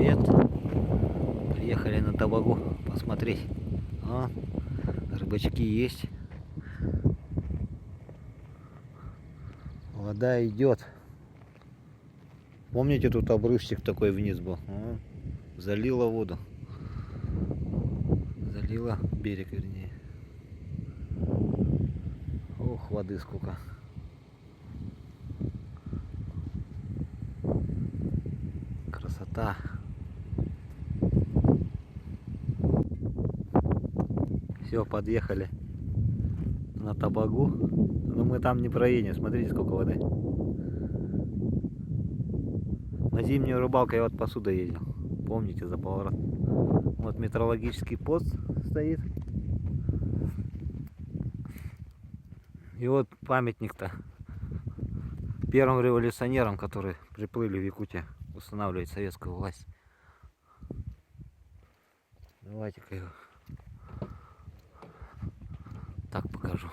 привет! Приехали на Табагу посмотреть. О, рыбачки есть. Вода идет. Помните, тут обрывчик такой вниз был? О, залило воду. Залило берег, вернее. Ох, воды сколько. Красота. Все, подъехали на Табагу. Но мы там не проедем. Смотрите, сколько воды. На зимнюю рыбалку я вот посуда ездил. Помните, за поворот. Вот метеорологический пост стоит. И вот памятник-то первым революционерам, которые приплыли в Якутию устанавливать советскую власть. Давайте-ка его так покажу.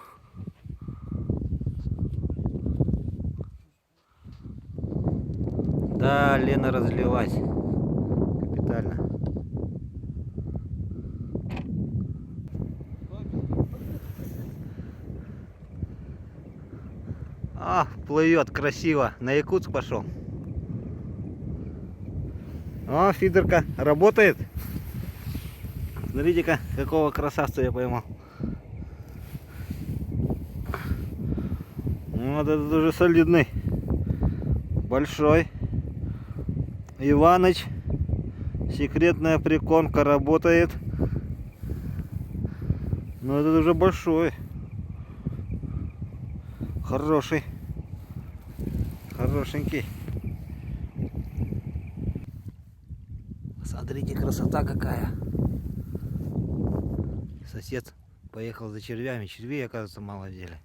Да, Лена разлилась капитально. А, плывет красиво. На Якутск пошел. О, фидерка работает. Смотрите-ка, какого красавца я поймал. Вот этот уже солидный. Большой. Иваныч. Секретная прикормка работает. Но этот уже большой. Хороший. Хорошенький. Смотрите, красота какая. Сосед поехал за червями. Червей, оказывается, мало взяли.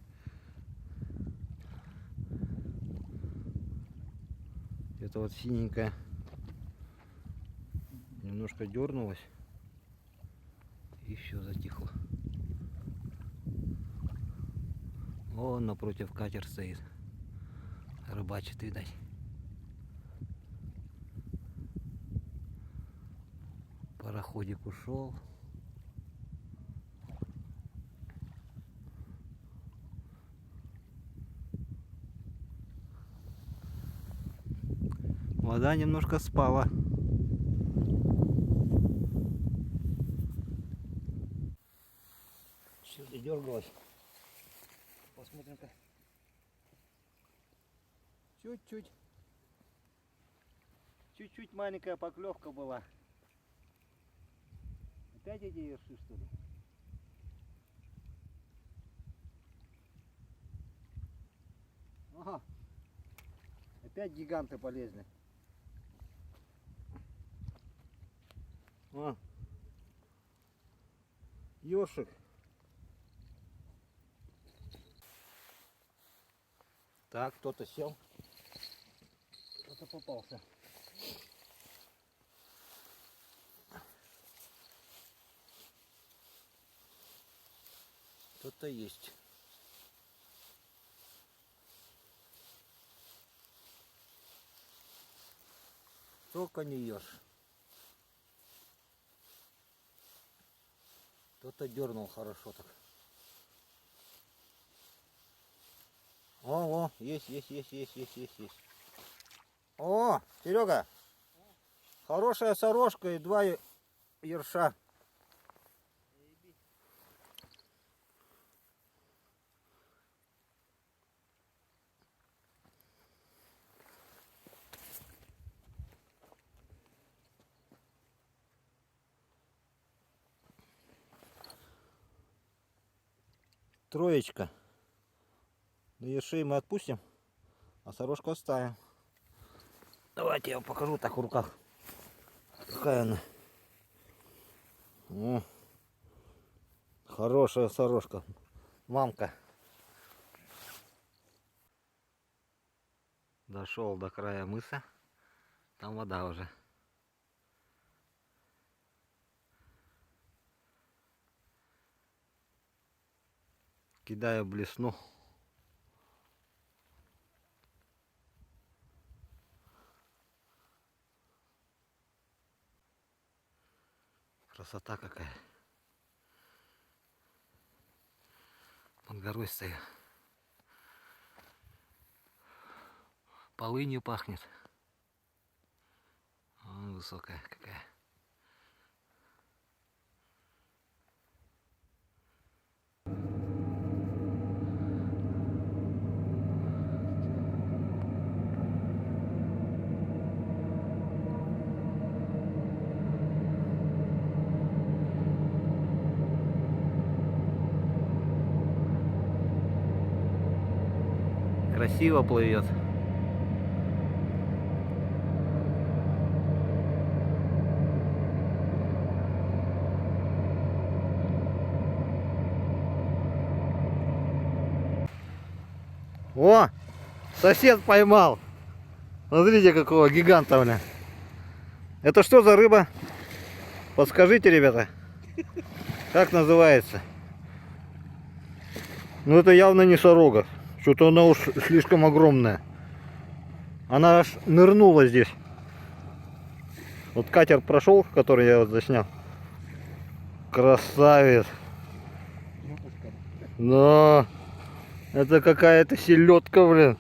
Это вот синенькая немножко дернулась. И все, затихло. О, напротив катер стоит. Рыбачит, видать. Пароходик ушел. Вода немножко спала. Все задергалось. Посмотрим-ка. Чуть-чуть. Чуть-чуть маленькая поклевка была. Опять эти ерши, что ли? Ага. Опять гиганты полезли. О. Ёршик. Так, кто-то сел. Кто-то попался. Кто-то есть. Только не ешь. Кто-то дернул хорошо так. О, есть. О, Серега, хорошая сорожка и 2 ерша. Троечка. На ершей мы отпустим, а сорожку оставим. Давайте я вам покажу так в руках. Какая она. О, хорошая сорожка. Мамка. Дошел до края мыса. Там вода уже. Кидаю блесну. Красота какая. Под горой стою. Полынью пахнет. Вон высокая какая. Красиво плывет. О, сосед поймал. Смотрите, какого гиганта, бля. Это что за рыба? Подскажите, ребята. Как называется? Ну это явно не сорога. Что-то она уж слишком огромная. Она аж нырнула здесь. Вот катер прошел, который я вот заснял. Красавец. Но это какая-то селедка, блин.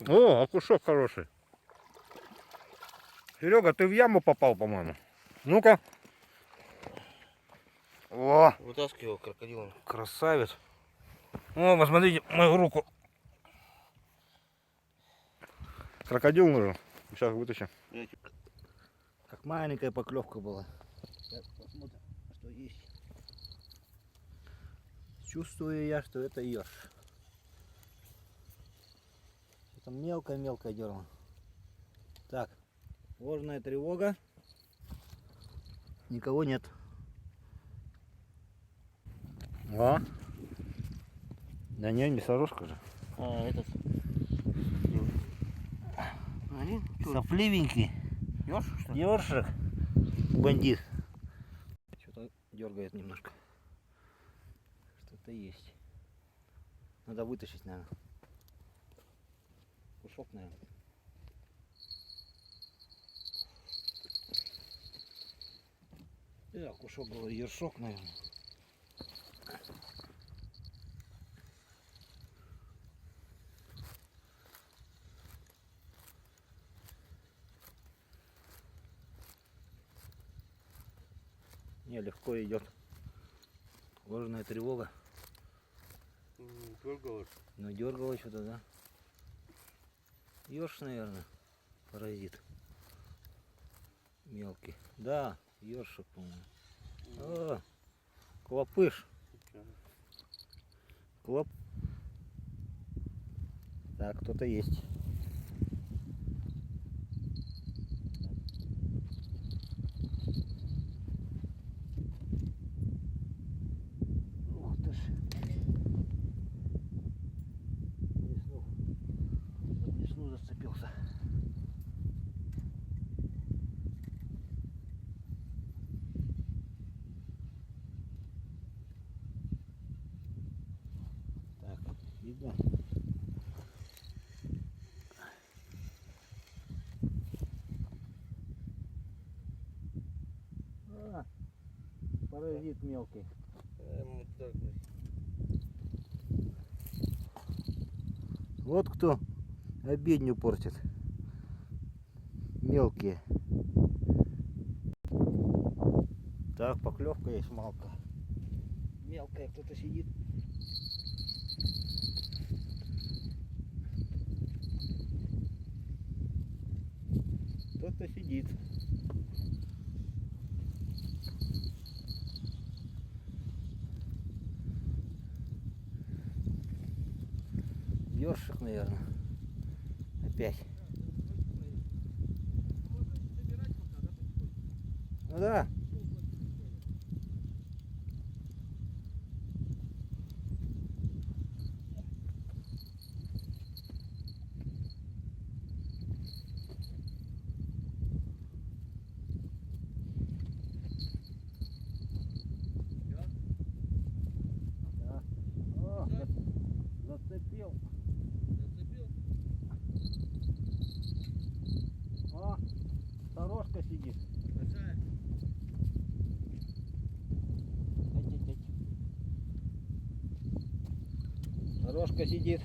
О, окушок хороший. Серега, ты в яму попал, по-моему. Ну-ка. О, Вытаскивай его крокодилом. красавец. О, посмотрите мою руку. Крокодил нужен. Сейчас вытащим. Как маленькая поклевка была. Так, посмотрим, что есть. Чувствую я, что это ёрш. Это мелкая-мелкая дерма. Так, ложная тревога. Никого нет. О. Да не сорожка же. А, этот. Сопливенький. Ёршик, что ли? Ёршик. Бандит. Что-то дергает немножко. Что-то есть. Надо вытащить, наверное. Кушок, наверное. Да, кушок, говорю, ершок, наверное. Не, легко идет. Ложная тревога. Дергалось. Ну, дергало что-то, да? Ёрш, наверное, паразит. Мелкий. Да, ёршик, по-моему. О, клопыш. Клоп. Так, кто-то есть. Ух ты ж. За десну зацепился. Так, видно? А, паразит мелкий. Вот кто обедню портит. Мелкие. Так, поклевка есть малка. Мелкая, кто-то сидит. Кто-то сидит. Ёршик, наверное. Опять. Ну да. Да. О, зацепил. О, сорожка сидит. карпушка сидит.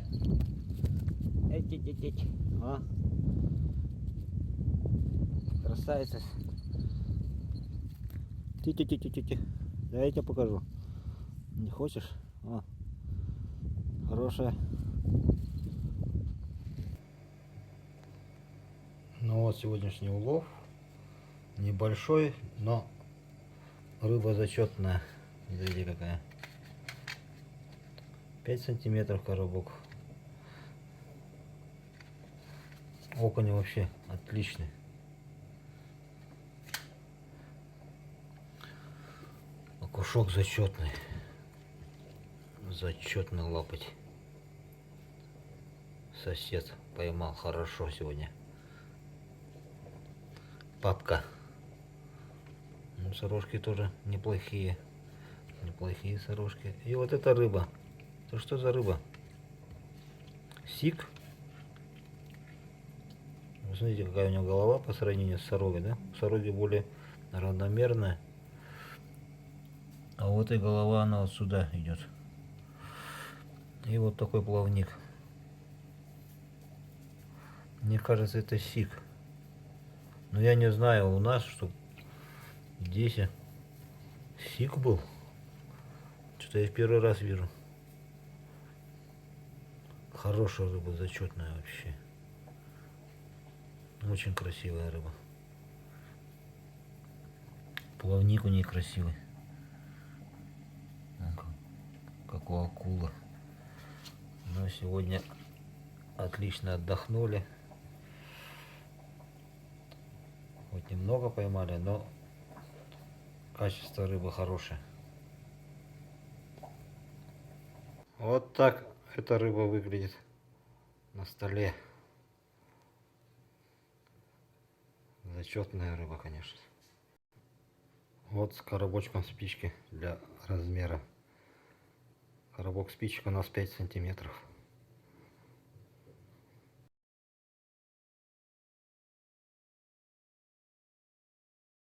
Эть. А? Красавица. Ти. Да я тебе покажу. Не хочешь? А. Хорошая. Ну вот сегодняшний улов. Небольшой, но рыба зачетная. Смотрите какая. 5 сантиметров коробок. Окунь вообще отличный. Окушок зачетный. Зачетный лапоть. Сосед поймал хорошо сегодня. Папка. Ну, сорожки тоже неплохие. Неплохие сорожки. И вот эта рыба. Это что за рыба? Сик. Вы смотрите, какая у него голова по сравнению с сорогой, да? Сороги более равномерная. А вот и голова, она вот сюда идет. И вот такой плавник. Мне кажется, это сик. Но я не знаю, у нас, что здесь сик был. Что-то я в первый раз вижу. Хорошая рыба, зачетная вообще. Очень красивая рыба. Плавник у нее красивый. Как у акулы. Но сегодня отлично отдохнули. Хоть немного поймали, но качество рыбы хорошее. Вот так эта рыба выглядит на столе. Зачетная рыба, конечно. Вот с коробочком спички для размера. Коробок спичек у нас 5 сантиметров.